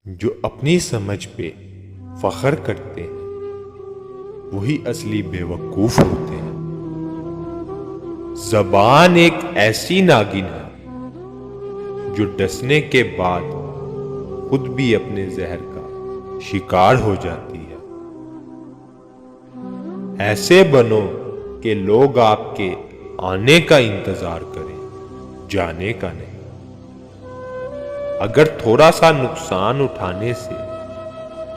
جو اپنی سمجھ پہ فخر کرتے ہیں وہی اصلی بے وقوف ہوتے ہیں۔ زبان ایک ایسی ناگن ہے جو ڈسنے کے بعد خود بھی اپنے زہر کا شکار ہو جاتی ہے۔ ایسے بنو کہ لوگ آپ کے آنے کا انتظار کریں، جانے کا نہیں۔ اگر تھوڑا سا نقصان اٹھانے سے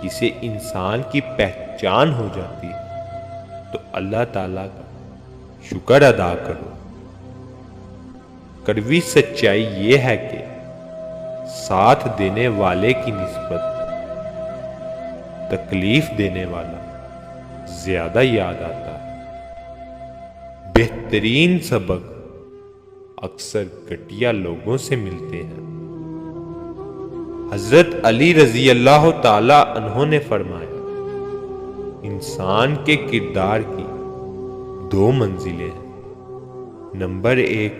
کسی انسان کی پہچان ہو جاتی ہے تو اللہ تعالیٰ کا شکر ادا کرو۔ کڑوی سچائی یہ ہے کہ ساتھ دینے والے کی نسبت تکلیف دینے والا زیادہ یاد آتا ہے۔ بہترین سبق اکثر گھٹیا لوگوں سے ملتے ہیں۔ حضرت علی رضی اللہ تعالی عنہ نے فرمایا، انسان کے کردار کی دو منزلیں ہیں۔ نمبر 1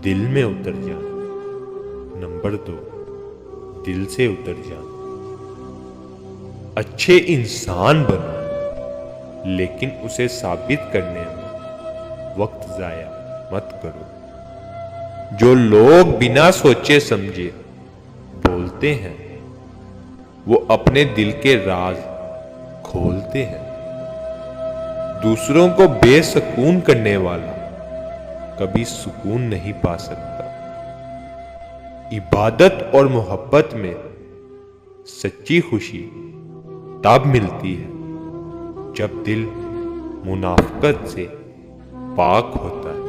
دل میں اتر جانا، نمبر 2 دل سے اتر جانا۔ اچھے انسان بنو لیکن اسے ثابت کرنے میں وقت ضائع مت کرو۔ جو لوگ بنا سوچے سمجھے بولتے ہیں وہ اپنے دل کے راز کھولتے ہیں۔ دوسروں کو بے سکون کرنے والا کبھی سکون نہیں پا سکتا۔ عبادت اور محبت میں سچی خوشی تب ملتی ہے جب دل منافقت سے پاک ہوتا ہے۔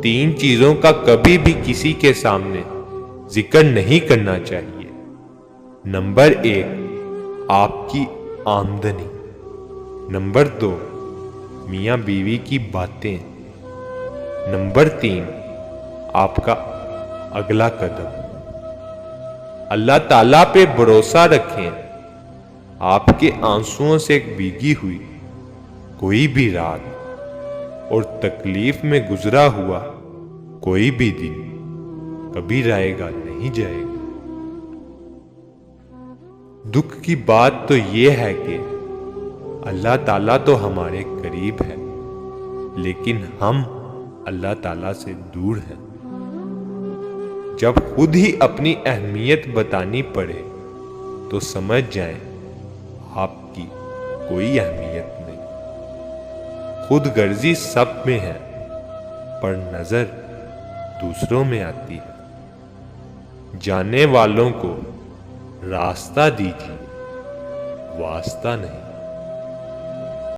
3 چیزوں کا کبھی بھی کسی کے سامنے ذکر نہیں کرنا چاہیے۔ نمبر 1 آپ کی آمدنی، نمبر 2 میاں بیوی کی باتیں، نمبر 3 آپ کا اگلا قدم۔ اللہ تعالیٰ پہ بھروسہ رکھیں، آپ کے آنسوؤں سے بھیگی ہوئی کوئی بھی رات اور تکلیف میں گزرا ہوا کوئی بھی دن کبھی رہے گا نہیں جائے گا۔ دکھ کی بات تو یہ ہے کہ اللہ تعالیٰ تو ہمارے قریب ہے لیکن ہم اللہ تعالیٰ سے دور ہیں۔ جب خود ہی اپنی اہمیت بتانی پڑے تو سمجھ جائیں آپ کی کوئی اہمیت نہیں۔ خود غرضی سب میں ہے پر نظر دوسروں میں آتی ہے۔ جانے والوں کو راستہ دیجیے، واسطہ نہیں۔